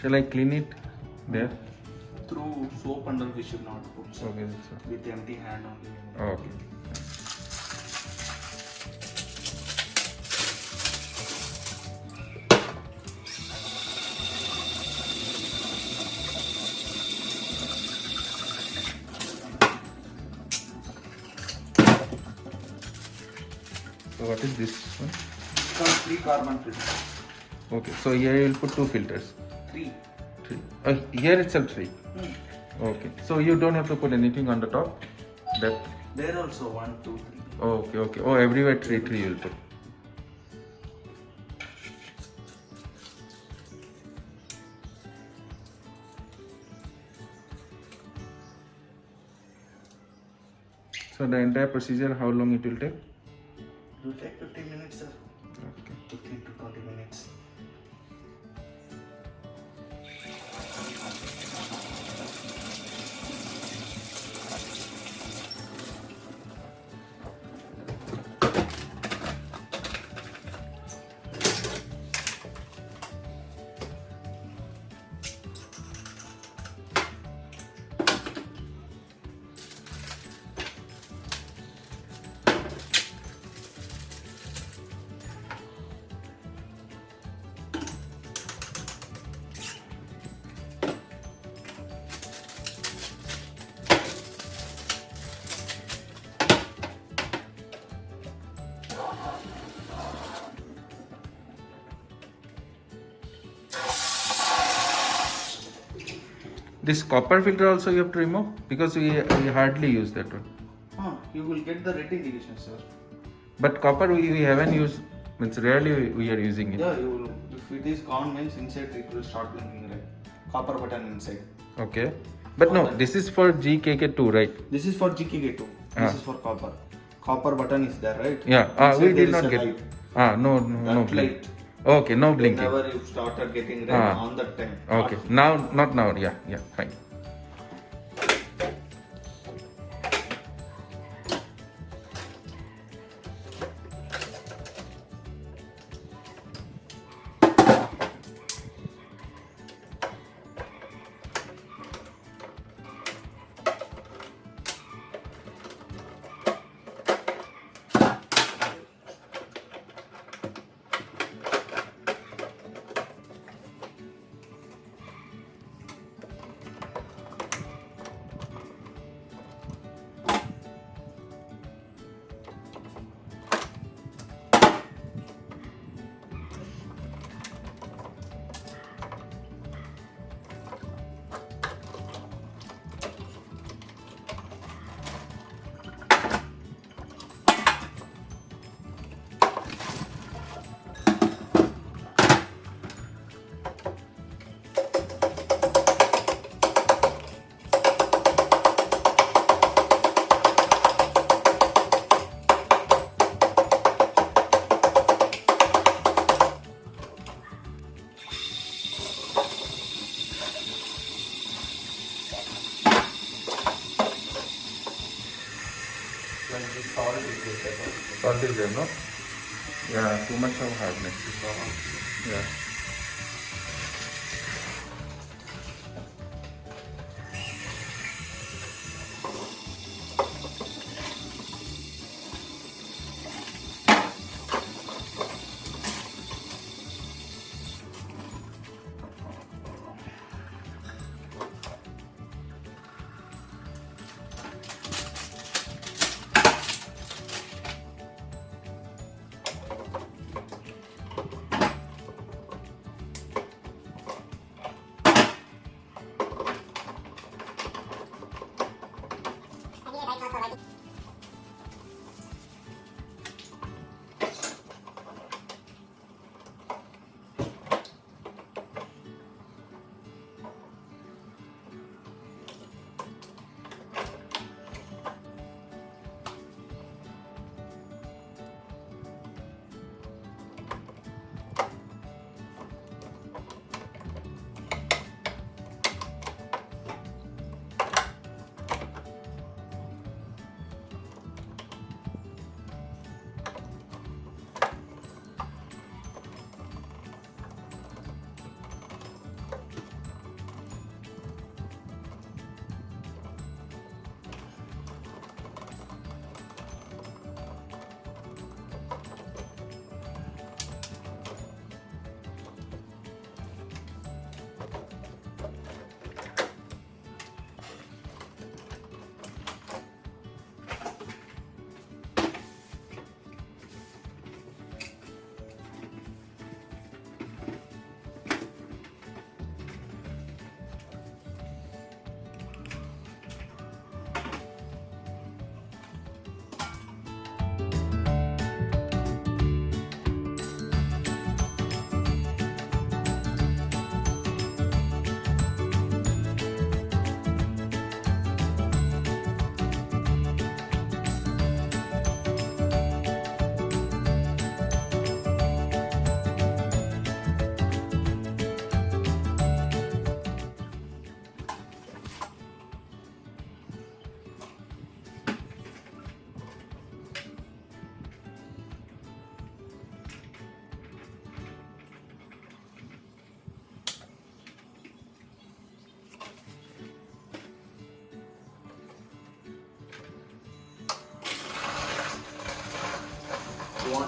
Shall I clean it there? Through soap and all we should not put, sir. Okay, that's all. With empty hand only. Okay. So what is this one? Some 3 carbon filters. Okay, so here you will put 2 filters. 3. 3. Here itself 3. Okay, so you don't have to put anything on the top? That. There also 1, 2, 3. Okay, okay. Oh, everywhere 3 you will put. So the entire procedure, how long it will take? It will take 15 minutes, sir. Okay. 15 to 20 minutes. This copper filter also you have to remove because we hardly use that one. You will get the red indication, sir. But copper we haven't used, means rarely we are using it. Yeah, you will. If it is gone, means inside it will start blinking red. Copper button inside. Okay. But no, this is for GKK2, right? This is for GKK2. This is for copper. Copper button is there, right? Yeah. Inside We there did is not a get. light. No That blink. light. Okay, no blinking. Whenever you started getting red on that time. Okay. Now, not now. Yeah, fine. Salt is there, no? Yeah, too much of hardness. Yeah.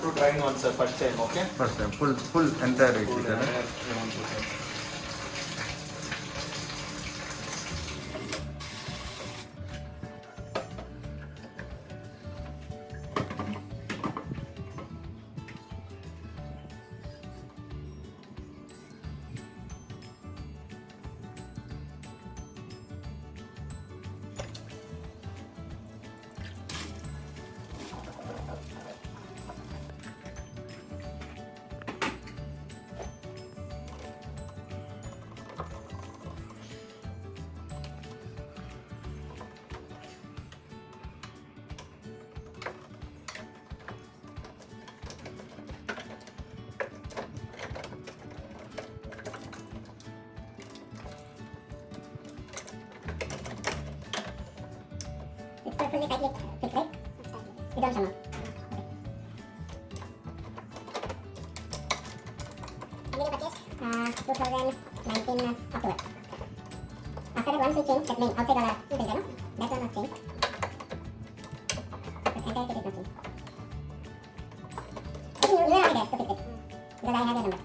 to drain once first time, okay? First time, full entire it. Full is it? entire you want to drain. It's perfectly tightly fixed, right? You don't somehow. When did you purchase? 2019 October. After that, once we changed that main outside wala filter, no? That one was changed. But entire kit is not changed. I think you are there to fix it. Because I have your number.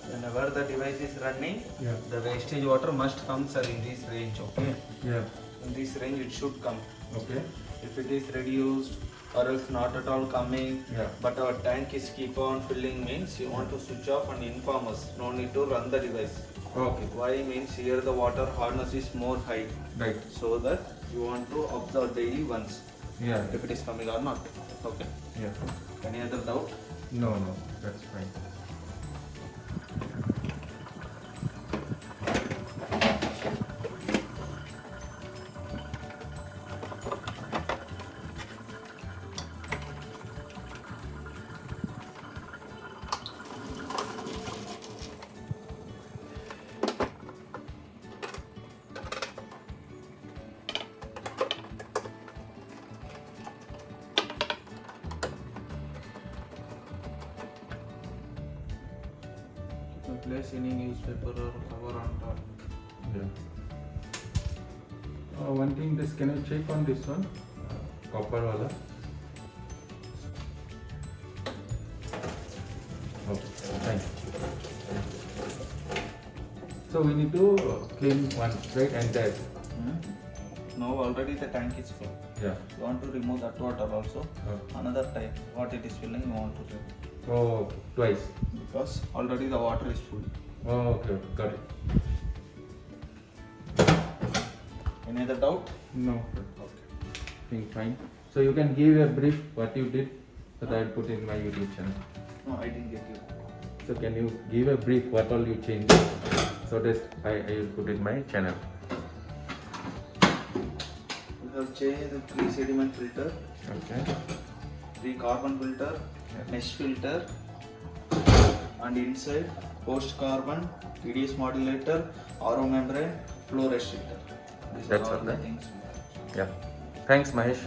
Whenever the device is running, Yeah. the wastage water must come, sir, in this range, okay? Yeah. In this range it should come. Okay. If it is reduced or else not at all coming, Yeah. but our tank is keep on filling, means you want to switch off and inform us. No need to run the device. Okay. Why means here the water hardness is more high, Right. so that you want to observe daily once Yeah. if it is coming or not. Okay. Yeah. Any other doubt? No, that's fine. You can place any newspaper or cover on top. Yeah. One thing, this can you check on this one, copper wala? Okay, fine. So we need to clean one, right, and that. Now already the tank is full. Yeah. You want to remove that water also. Another time, what it is filling, you want to remove. Oh, twice. Because already the water is full. Oh, okay, got it. Any other doubt? No, Okay. think fine. So you can give a brief what you did, so that I'll put in my YouTube channel. No, I didn't get you. So can you give a brief what all you changed, so that I will put in my channel. We have changed the pre-sediment filter, Okay. pre-carbon filter, mesh filter, and inside post-carbon, TDS modulator, RO membrane, flow restrictor. These That's are all all, the right? things. Yeah. Thanks, Mahesh.